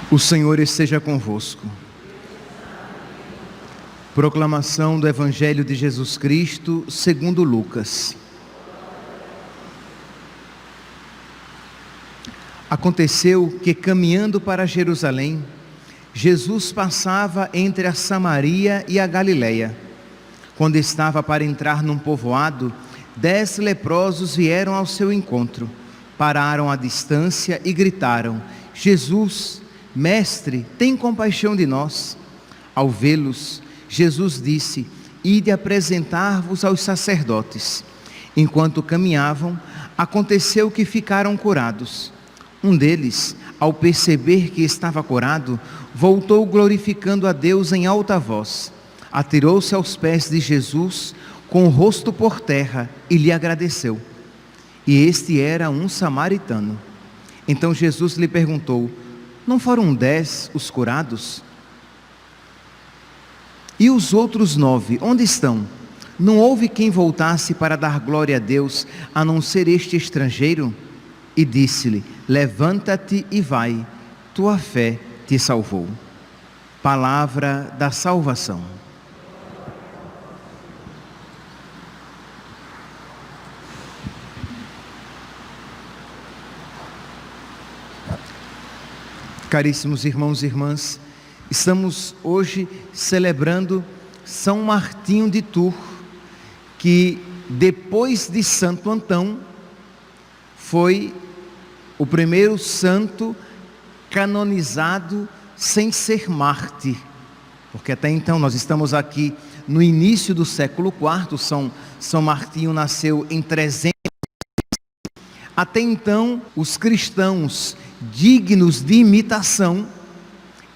O Senhor esteja convosco. Proclamação do Evangelho de Jesus Cristo segundo Lucas. Aconteceu que, caminhando para Jerusalém, Jesus passava entre a Samaria e a Galileia. Quando estava para entrar num povoado, 10 leprosos vieram ao seu encontro, pararam à distância e gritaram: Jesus, Mestre, tem compaixão de nós. Ao vê-los, Jesus disse: Ide apresentar-vos aos sacerdotes. Enquanto caminhavam, aconteceu que ficaram curados. Um deles, ao perceber que estava curado, voltou glorificando a Deus em alta voz. Atirou-se aos pés de Jesus, com o rosto por terra, e lhe agradeceu. E este era um samaritano. Então Jesus lhe perguntou: Não foram 10 os curados? E os outros 9, onde estão? Não houve quem voltasse para dar glória a Deus, a não ser este estrangeiro? E disse-lhe: Levanta-te e vai, tua fé te salvou. Palavra da salvação. Caríssimos irmãos e irmãs, estamos hoje celebrando São Martinho de Tours, que depois de Santo Antão foi o primeiro santo canonizado sem ser mártir, porque até então nós estamos aqui no início do século IV, São Martinho nasceu em 300. Até então, os cristãos dignos de imitação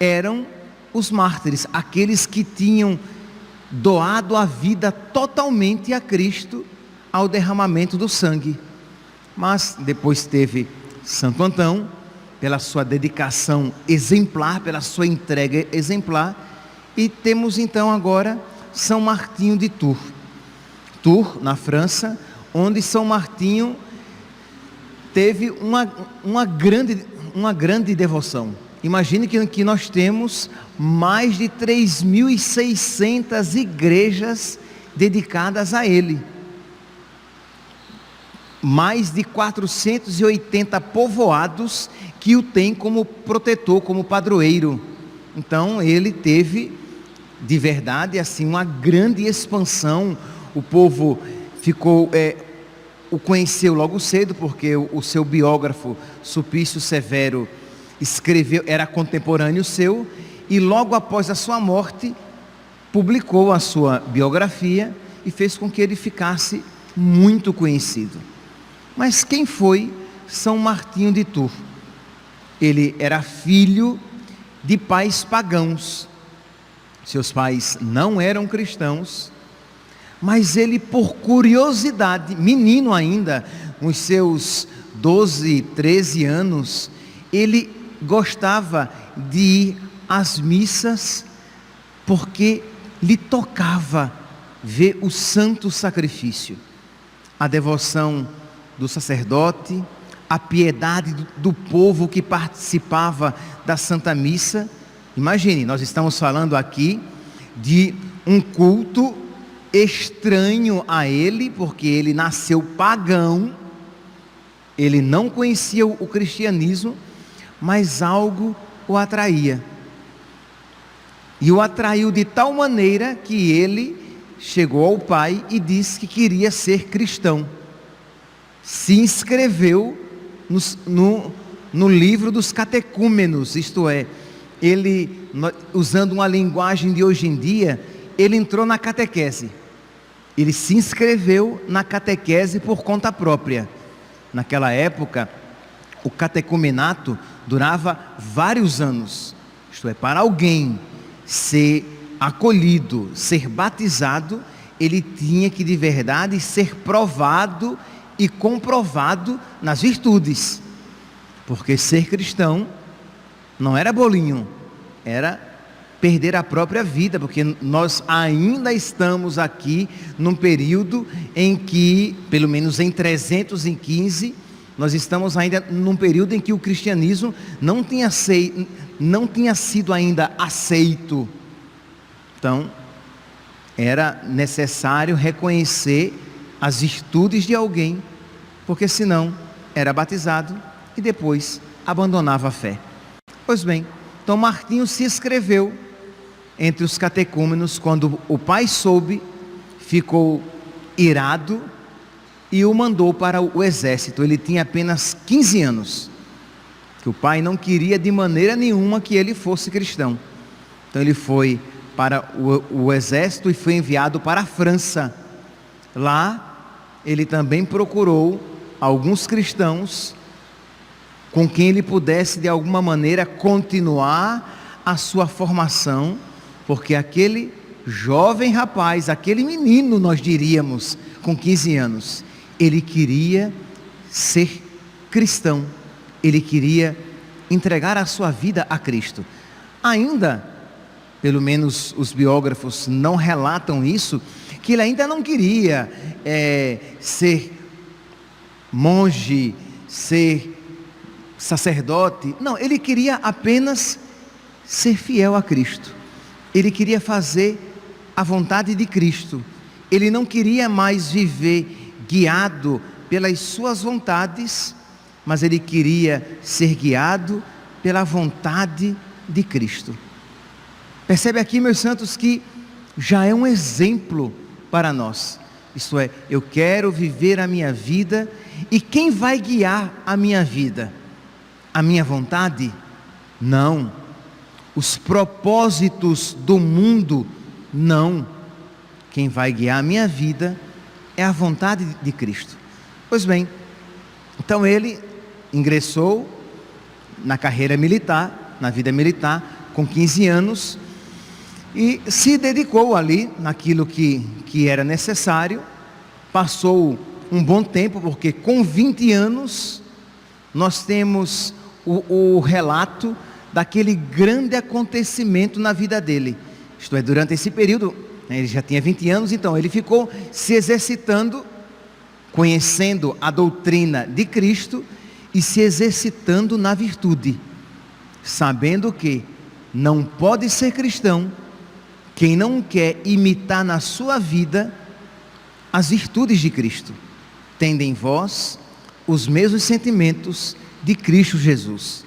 eram os mártires, aqueles que tinham doado a vida totalmente a Cristo ao derramamento do sangue. Mas depois teve Santo Antão, pela sua dedicação exemplar, pela sua entrega exemplar, e temos então agora São Martinho de Tours. Tours, na França, onde São Martinho teve uma grande devoção. Imagine que nós temos mais de 3.600 igrejas dedicadas a ele. Mais de 480 povoados que o têm como protetor, como padroeiro. Então ele teve, de verdade, assim, uma grande expansão. O povo o conheceu logo cedo, porque o seu biógrafo Sulpício Severo escreveu, era contemporâneo seu, e logo após a sua morte publicou a sua biografia e fez com que ele ficasse muito conhecido. Mas quem foi São Martinho de Tours? Ele era filho de pais pagãos. Seus pais não eram cristãos, mas ele, por curiosidade, menino ainda, uns seus 12, 13 anos, ele gostava de ir às missas, porque lhe tocava ver o santo sacrifício, a devoção do sacerdote, a piedade do povo que participava da Santa Missa. Imagine, nós estamos falando aqui de um culto estranho a ele, porque ele nasceu pagão, ele não conhecia o cristianismo, mas algo o atraía, e o atraiu de tal maneira que ele chegou ao pai e disse que queria ser cristão. Se inscreveu no livro dos catecúmenos, isto é, ele, usando uma linguagem de hoje em dia, ele entrou na catequese. Ele se inscreveu na catequese por conta própria. Naquela época, o catecumenato durava vários anos. Isto é, para alguém ser acolhido, ser batizado, ele tinha que de verdade ser provado e comprovado nas virtudes. Porque ser cristão não era bolinho, era perder a própria vida, porque nós ainda estamos aqui num período em que, pelo menos em 315, nós estamos ainda num período em que o cristianismo não tinha não tinha sido ainda aceito. Então, era necessário reconhecer as virtudes de alguém, porque senão era batizado e depois abandonava a fé. Pois bem, então Martinho se inscreveu entre os catecúmenos. Quando o pai soube, ficou irado e o mandou para o exército. Ele tinha apenas 15 anos, que o pai não queria de maneira nenhuma que ele fosse cristão. Então ele foi para o exército e foi enviado para a França. Lá ele também procurou alguns cristãos com quem ele pudesse de alguma maneira continuar a sua formação, porque aquele jovem rapaz, aquele menino, nós diríamos, com 15 anos, ele queria ser cristão, ele queria entregar a sua vida a Cristo. Ainda, pelo menos os biógrafos não relatam isso, que ele ainda não queria ser monge, ser sacerdote. Não, ele queria apenas ser fiel a Cristo. Ele queria fazer a vontade de Cristo. Ele não queria mais viver guiado pelas suas vontades, mas ele queria ser guiado pela vontade de Cristo. Percebe aqui, meus santos, que já é um exemplo para nós. Isto é, eu quero viver a minha vida, e quem vai guiar a minha vida? A minha vontade? Não. Os propósitos do mundo? Não. Quem vai guiar a minha vida é a vontade de Cristo. Pois bem, então ele ingressou na carreira militar, na vida militar, com 15 anos, e se dedicou ali naquilo que era necessário. Passou um bom tempo, porque com 20 anos nós temos o relato daquele grande acontecimento na vida dele. Isto é, durante esse período, ele já tinha 20 anos, então ele ficou se exercitando, conhecendo a doutrina de Cristo e se exercitando na virtude, sabendo que não pode ser cristão quem não quer imitar na sua vida as virtudes de Cristo. Tende em vós os mesmos sentimentos de Cristo Jesus.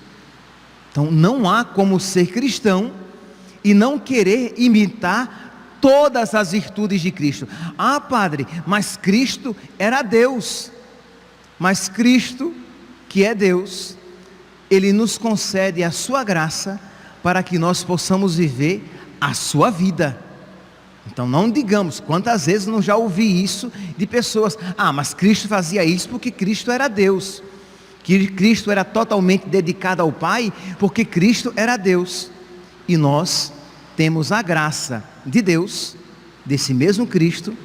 Então não há como ser cristão e não querer imitar todas as virtudes de Cristo. Ah, padre, mas Cristo era Deus. Mas Cristo, que é Deus, Ele nos concede a sua graça para que nós possamos viver a sua vida. Então não digamos, quantas vezes não já ouvi isso de pessoas: ah, mas Cristo fazia isso porque Cristo era Deus, que Cristo era totalmente dedicado ao Pai porque Cristo era Deus. E nós temos a graça de Deus, desse mesmo Cristo,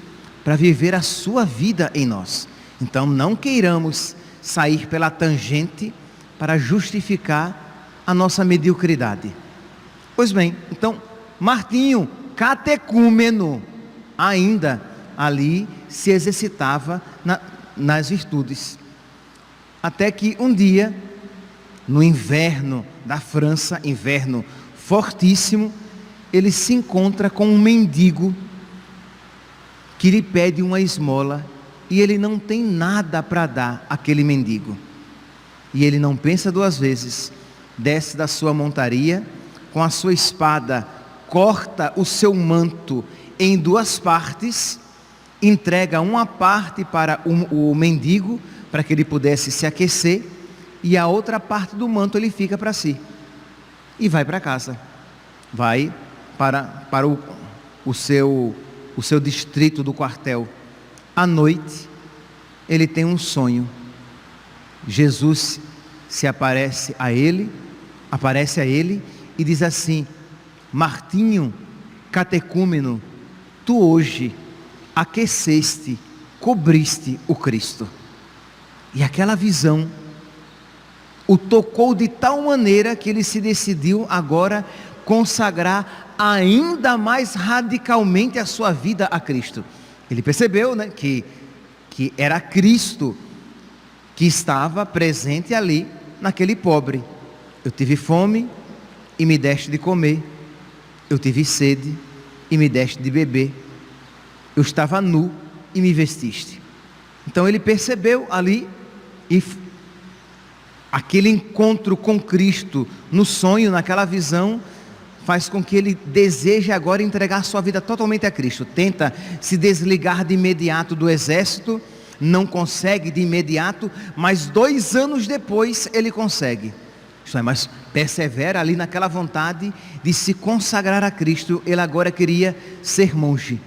para viver a sua vida em nós. Então não queiramos sair pela tangente para justificar a nossa mediocridade. Pois bem, então Martinho, catecúmeno, ainda ali se exercitava nas virtudes. Até que um dia, no inverno da França, inverno fortíssimo, ele se encontra com um mendigo que lhe pede uma esmola, e ele não tem nada para dar àquele mendigo. E ele não pensa duas vezes, desce da sua montaria, com a sua espada corta o seu manto em duas partes, entrega uma parte para o mendigo, para que ele pudesse se aquecer, e a outra parte do manto ele fica para si, e vai para casa, vai para o seu distrito do quartel. À noite, ele tem um sonho. Jesus aparece a ele e diz assim: Martinho, catecúmeno, tu hoje aqueceste, cobriste o Cristo. E aquela visão o tocou de tal maneira que ele se decidiu agora consagrar ainda mais radicalmente a sua vida a Cristo. Ele percebeu, né, que era Cristo que estava presente ali naquele pobre. Eu tive fome, e me deste de comer, eu tive sede e me deste de beber, eu estava nu e me vestiste. Então ele percebeu ali, e aquele encontro com Cristo no sonho, naquela visão, faz com que ele deseje agora entregar sua vida totalmente a Cristo. Tenta se desligar de imediato do exército, não consegue de imediato, mas 2 anos depois ele consegue. Mas persevera ali naquela vontade de se consagrar a Cristo. Ele agora queria ser monge,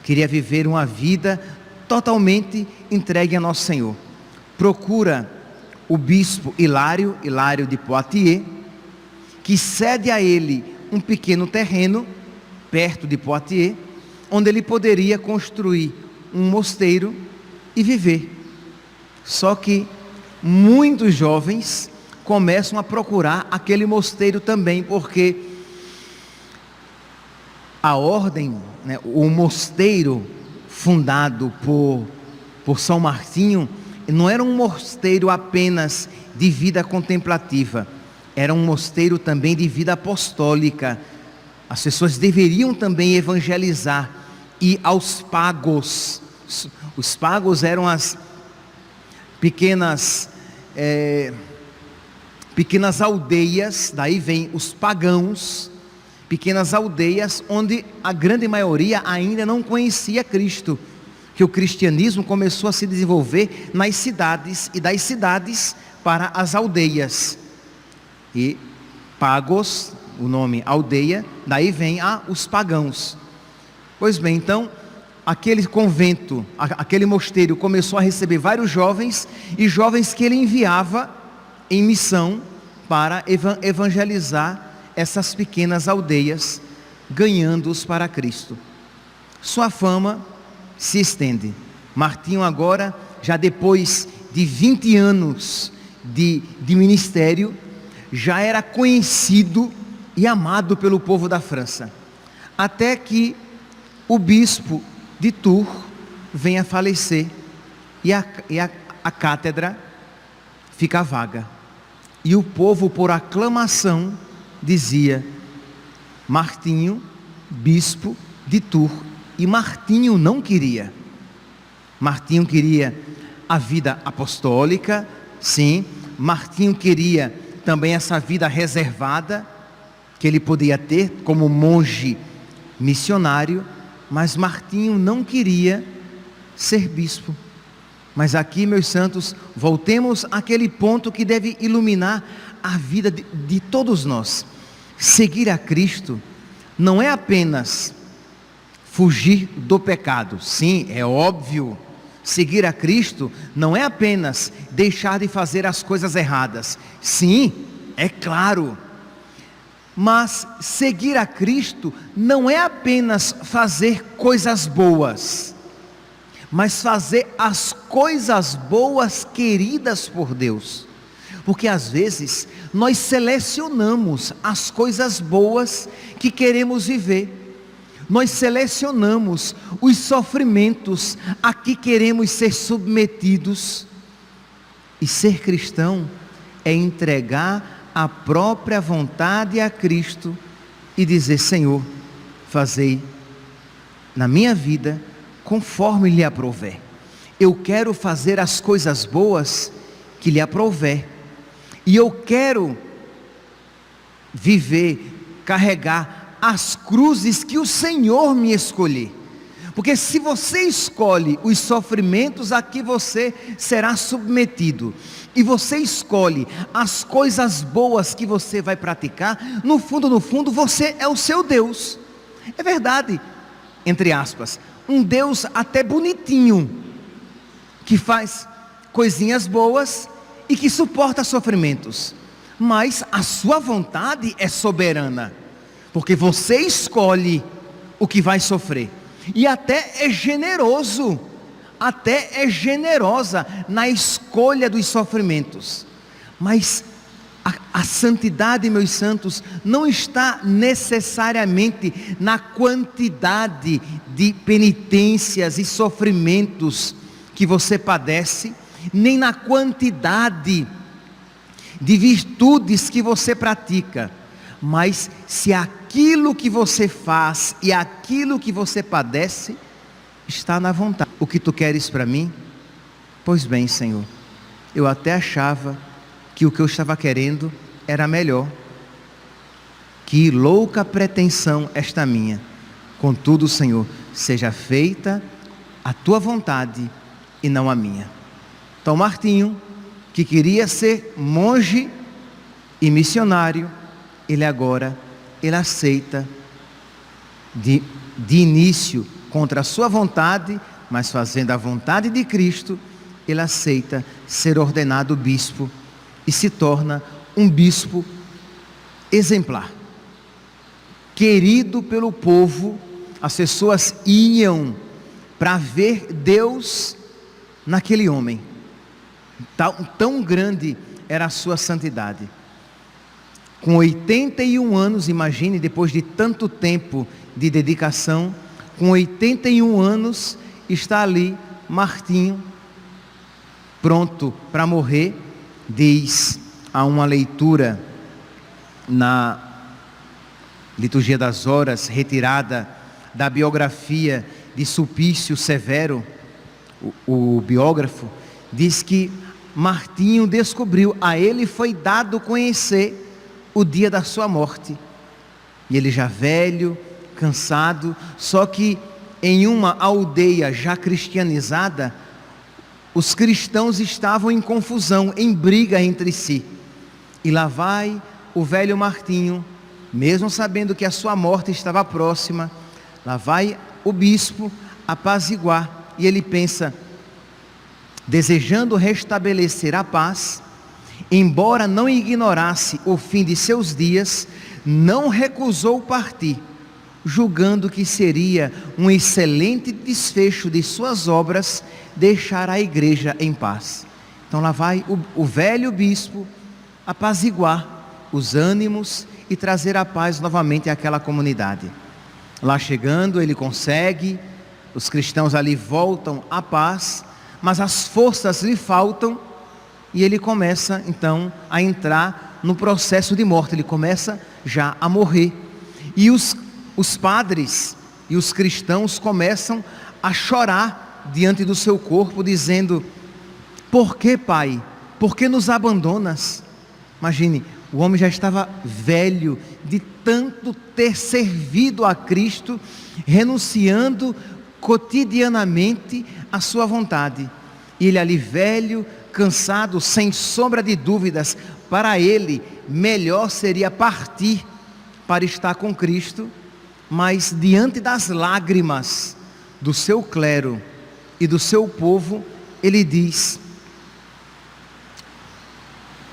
queria viver uma vida totalmente entregue a nosso Senhor. Procura o bispo Hilário de Poitiers, que cede a ele um pequeno terreno perto de Poitiers, onde ele poderia construir um mosteiro e viver. Só que muitos jovens começam a procurar aquele mosteiro também, porque a ordem, o mosteiro fundado por São Martinho, não era um mosteiro apenas de vida contemplativa, era um mosteiro também de vida apostólica. As pessoas deveriam também evangelizar, e aos pagos. Os pagos eram as pequenas aldeias, daí vem os pagãos, pequenas aldeias onde a grande maioria ainda não conhecia Cristo, que o cristianismo começou a se desenvolver nas cidades, e das cidades para as aldeias. E pagos, o nome aldeia, daí vem os pagãos. Pois bem, então aquele convento, aquele mosteiro começou a receber vários jovens, e jovens que ele enviava em missão para evangelizar essas pequenas aldeias, ganhando-os para Cristo. Sua fama se estende. Martinho agora, já depois de 20 anos de ministério, já era conhecido e amado pelo povo da França, até que o bispo de Tours venha a falecer, e a cátedra fica vaga, e o povo, por aclamação, dizia: Martinho, bispo de Tours. E Martinho não queria. Martinho queria a vida apostólica, sim. Martinho queria também essa vida reservada que ele podia ter como monge missionário, mas Martinho não queria ser bispo. Mas aqui, meus santos, voltemos àquele ponto que deve iluminar a vida de todos nós. Seguir a Cristo não é apenas fugir do pecado. Sim, é óbvio. Seguir a Cristo não é apenas deixar de fazer as coisas erradas. Sim, é claro. Mas seguir a Cristo não é apenas fazer coisas boas, mas fazer as coisas boas queridas por Deus. Porque às vezes nós selecionamos as coisas boas que queremos viver. Nós selecionamos os sofrimentos a que queremos ser submetidos. E ser cristão é entregar a própria vontade a Cristo e dizer: Senhor, fazei na minha vida conforme lhe aprouver. Eu quero fazer as coisas boas que lhe aprouver, e eu quero viver, carregar as cruzes que o Senhor me escolher. Porque se você escolhe os sofrimentos a que você será submetido, e você escolhe as coisas boas que você vai praticar, no fundo, você é o seu Deus. É verdade, entre aspas, um Deus até bonitinho, que faz coisinhas boas e que suporta sofrimentos, mas a sua vontade é soberana, porque você escolhe o que vai sofrer, e até é generoso, até é generosa na escolha dos sofrimentos. Mas a santidade, meus santos, não está necessariamente na quantidade de penitências e sofrimentos que você padece, nem na quantidade de virtudes que você pratica, mas se aquilo que você faz e aquilo que você padece está na vontade, o que tu queres para mim? Pois bem, Senhor, eu até achava que o que eu estava querendo era melhor. Que louca pretensão esta minha. Contudo, Senhor, seja feita a tua vontade e não a minha. Então Martinho, que queria ser monge e missionário, ele aceita de início contra a sua vontade, mas fazendo a vontade de Cristo, ele aceita ser ordenado bispo e se torna um bispo exemplar, querido pelo povo. As pessoas iam para ver Deus naquele homem, tão grande era a sua santidade. Com 81 anos, imagine, depois de tanto tempo de dedicação, com 81 anos, está ali Martinho, pronto para morrer. Diz a uma leitura na Liturgia das Horas, retirada da biografia de Sulpício Severo, o biógrafo, diz que Martinho descobriu, a ele foi dado conhecer o dia da sua morte, e ele já velho, cansado, só que em uma aldeia já cristianizada, os cristãos estavam em confusão, em briga entre si, e lá vai o velho Martinho, mesmo sabendo que a sua morte estava próxima, lá vai o bispo apaziguar, e ele pensa, desejando restabelecer a paz, embora não ignorasse o fim de seus dias, não recusou partir, julgando que seria um excelente desfecho de suas obras, deixar a igreja em paz. Então lá vai o velho bispo apaziguar os ânimos e trazer a paz novamente àquela comunidade. Lá chegando, ele consegue, os cristãos ali voltam à paz, mas as forças lhe faltam, e ele começa então a entrar no processo de morte, ele começa já a morrer, e os padres e os cristãos começam a chorar diante do seu corpo, dizendo, por que, Pai? Por que nos abandonas? Imagine, o homem já estava velho, de tanto ter servido a Cristo, renunciando cotidianamente à sua vontade, e ele ali velho, cansado, sem sombra de dúvidas, para ele melhor seria partir para estar com Cristo, mas diante das lágrimas do seu clero e do seu povo, ele diz,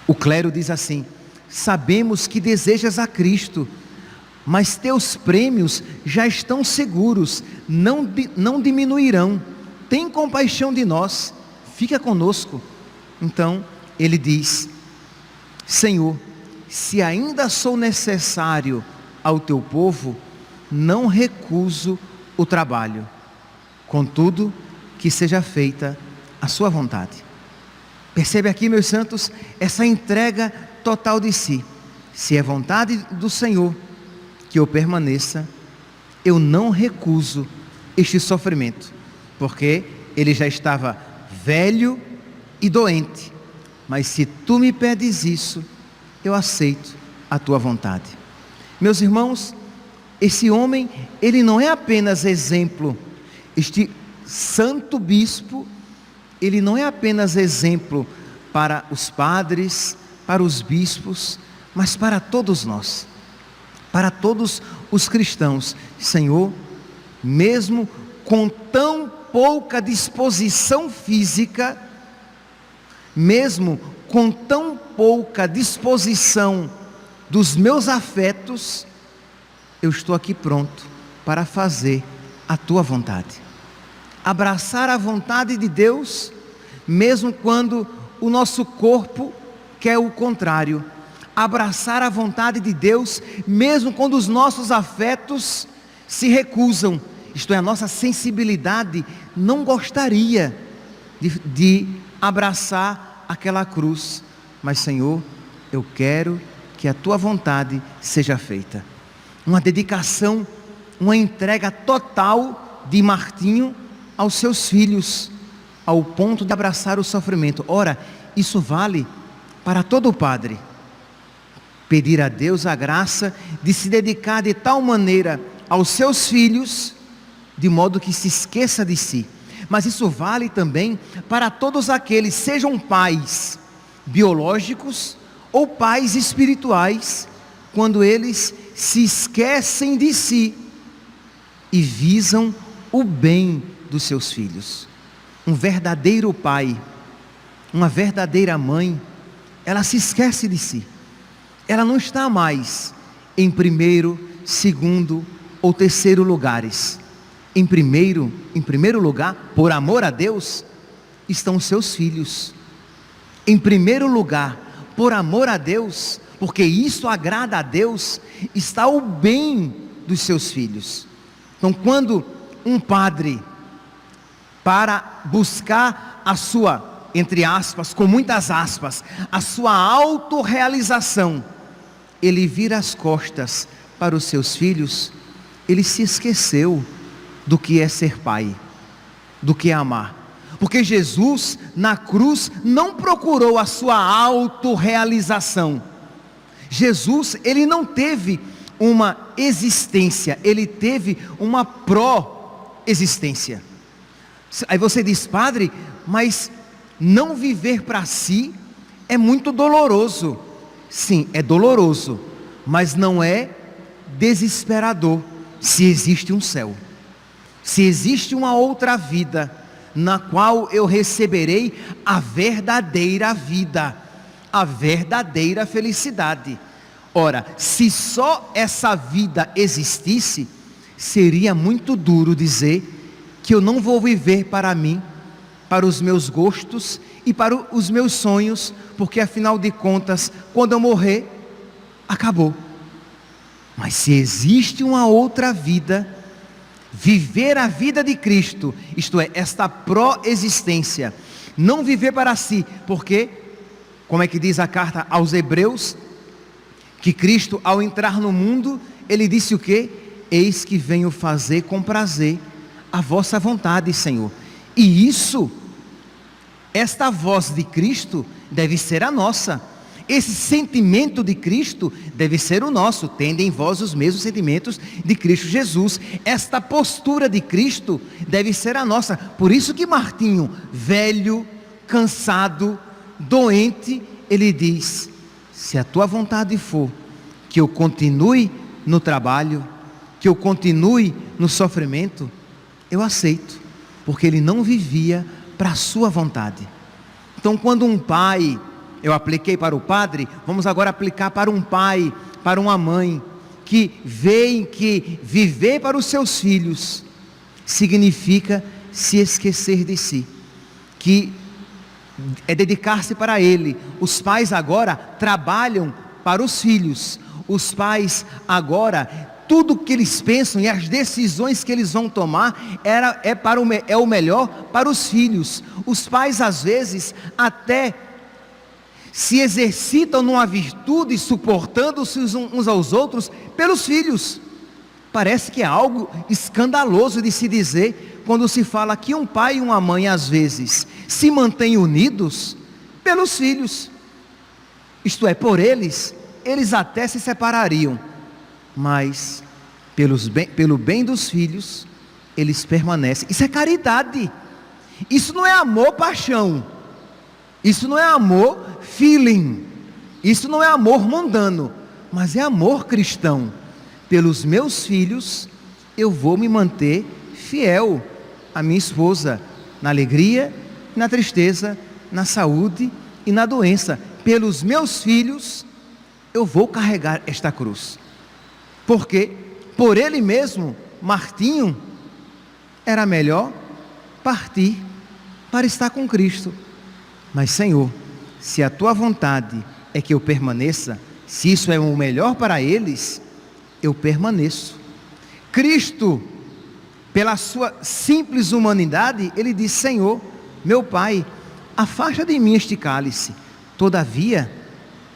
o clero diz assim, sabemos que desejas a Cristo, mas teus prêmios já estão seguros, não diminuirão, tem compaixão de nós, fica conosco. Então ele diz, Senhor, se ainda sou necessário ao teu povo, não recuso o trabalho, contudo, que seja feita a sua vontade. Percebe aqui, meus santos, essa entrega total de si. Se é vontade do Senhor que eu permaneça, eu não recuso este sofrimento, porque ele já estava velho e doente, mas se tu me pedes isso, eu aceito a tua vontade. Meus irmãos, esse homem, ele não é apenas exemplo, este santo bispo, ele não é apenas exemplo para os padres, para os bispos, mas para todos nós, para todos os cristãos. Senhor, mesmo com tão pouca disposição física, mesmo com tão pouca disposição dos meus afetos, eu estou aqui pronto para fazer a tua vontade. Abraçar a vontade de Deus, mesmo quando o nosso corpo quer o contrário. Abraçar a vontade de Deus, mesmo quando os nossos afetos se recusam. Isto é, a nossa sensibilidade não gostaria de abraçar aquela cruz. Mas Senhor, eu quero que a tua vontade seja feita. Uma dedicação, uma entrega total de Martinho aos seus filhos, ao ponto de abraçar o sofrimento. Ora, isso vale para todo padre. Pedir a Deus a graça de se dedicar de tal maneira aos seus filhos, de modo que se esqueça de si. Mas isso vale também para todos aqueles, sejam pais biológicos ou pais espirituais, quando eles se esquecem de si e visam o bem dos seus filhos. Um verdadeiro pai, uma verdadeira mãe, ela se esquece de si. Ela não está mais em primeiro, segundo ou terceiro lugares. Em primeiro lugar, por amor a Deus, estão os seus filhos. Em primeiro lugar, por amor a Deus, porque isso agrada a Deus, está o bem dos seus filhos. Então, quando um padre, para buscar a sua, entre aspas, com muitas aspas, a sua autorrealização, ele vira as costas para os seus filhos, ele se esqueceu do que é ser pai, do que é amar. Porque Jesus, na cruz, não procurou a sua autorrealização. Jesus, ele não teve uma existência, ele teve uma pró-existência. Aí você diz, padre, mas não viver para si é muito doloroso. Sim, é doloroso, mas não é desesperador, se existe um céu. Se existe uma outra vida, na qual eu receberei a verdadeira vida, a verdadeira felicidade. Ora, se só essa vida existisse, seria muito duro dizer que eu não vou viver para mim, para os meus gostos e para os meus sonhos, porque afinal de contas, quando eu morrer, acabou. Mas se existe uma outra vida, viver a vida de Cristo, isto é, esta pró-existência, não viver para si, porque, como é que diz a carta aos Hebreus, que Cristo, ao entrar no mundo, ele disse o quê? Eis que venho fazer com prazer a vossa vontade, Senhor. E isso, esta voz de Cristo deve ser a nossa. Esse sentimento de Cristo deve ser o nosso. Tende em vós os mesmos sentimentos de Cristo Jesus. Esta postura de Cristo deve ser a nossa. Por isso que Martinho, velho, cansado, doente, ele diz, se a tua vontade for que eu continue no trabalho, que eu continue no sofrimento, eu aceito, porque ele não vivia para a sua vontade. Então, quando um pai, eu apliquei para o padre, vamos agora aplicar para um pai, para uma mãe, que veem que viver para os seus filhos significa se esquecer de si, que é dedicar-se para ele. Os pais agora trabalham para os filhos, os pais agora, tudo que eles pensam e as decisões que eles vão tomar é o melhor para os filhos. Os pais às vezes até se exercitam numa virtude, suportando-se uns aos outros pelos filhos. Parece que é algo escandaloso de se dizer, quando se fala que um pai e uma mãe às elo se mantêm unidos pelos filhos. Isto é, por eles até se separariam, mas pelo bem dos filhos, eles permanecem. Isso é caridade. Isso não é amor paixão. Isso não é amor feeling. Isso não é amor mundano, mas é amor cristão. Pelos meus filhos, eu vou me manter fiel à minha esposa, na alegria, na tristeza, na saúde e na doença. Pelos meus filhos, eu vou carregar esta cruz. Porque, por ele mesmo, Martinho, era melhor partir para estar com Cristo. Mas, Senhor, se a tua vontade é que eu permaneça, se isso é o melhor para eles, eu permaneço. Cristo, pela sua simples humanidade, ele diz, Senhor, meu Pai, afasta de mim este cálice, todavia,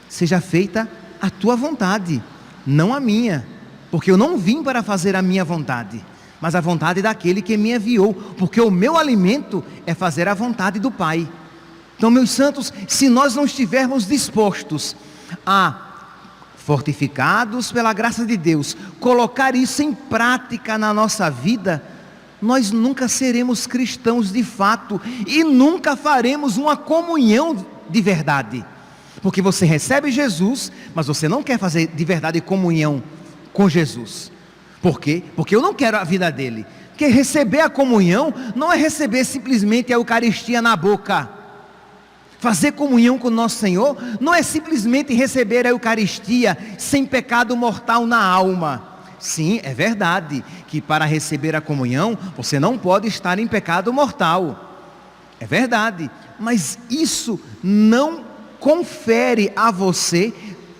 seja feita a tua vontade, não a minha, porque eu não vim para fazer a minha vontade, mas a vontade daquele que me enviou, porque o meu alimento é fazer a vontade do Pai. Então, meus santos, se nós não estivermos dispostos a, fortificados pela graça de Deus, colocar isso em prática na nossa vida, nós nunca seremos cristãos de fato e nunca faremos uma comunhão de verdade. Porque você recebe Jesus, mas você não quer fazer de verdade comunhão com Jesus. Por quê? Porque eu não quero a vida dele. Porque receber a comunhão não é receber simplesmente a Eucaristia na boca. Fazer comunhão com o nosso Senhor não é simplesmente receber a Eucaristia sem pecado mortal na alma. Sim, é verdade que para receber a comunhão você não pode estar em pecado mortal. É verdade, mas isso não confere a você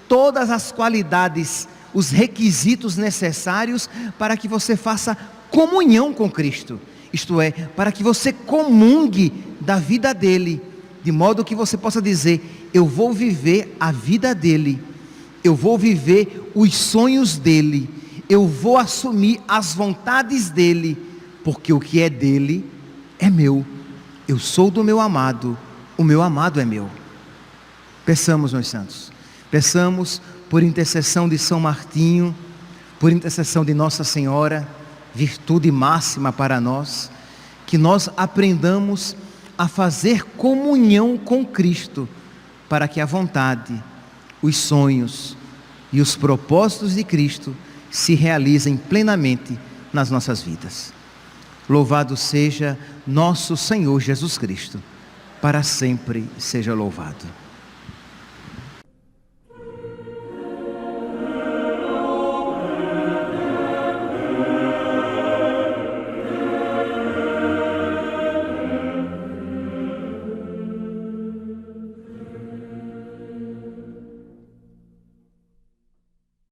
todas as qualidades, os requisitos necessários para que você faça comunhão com Cristo. Isto é, para que você comungue da vida dele, de modo que você possa dizer: eu vou viver a vida dele, eu vou viver os sonhos dele, eu vou assumir as vontades dele, porque o que é dele é meu. Eu sou do meu amado, o meu amado é meu. Peçamos, meus santos, peçamos por intercessão de São Martinho, por intercessão de Nossa Senhora, virtude máxima para nós, que nós aprendamos a fazer comunhão com Cristo, para que a vontade, os sonhos e os propósitos de Cristo se realizem plenamente nas nossas vidas. Louvado seja nosso Senhor Jesus Cristo, para sempre seja louvado.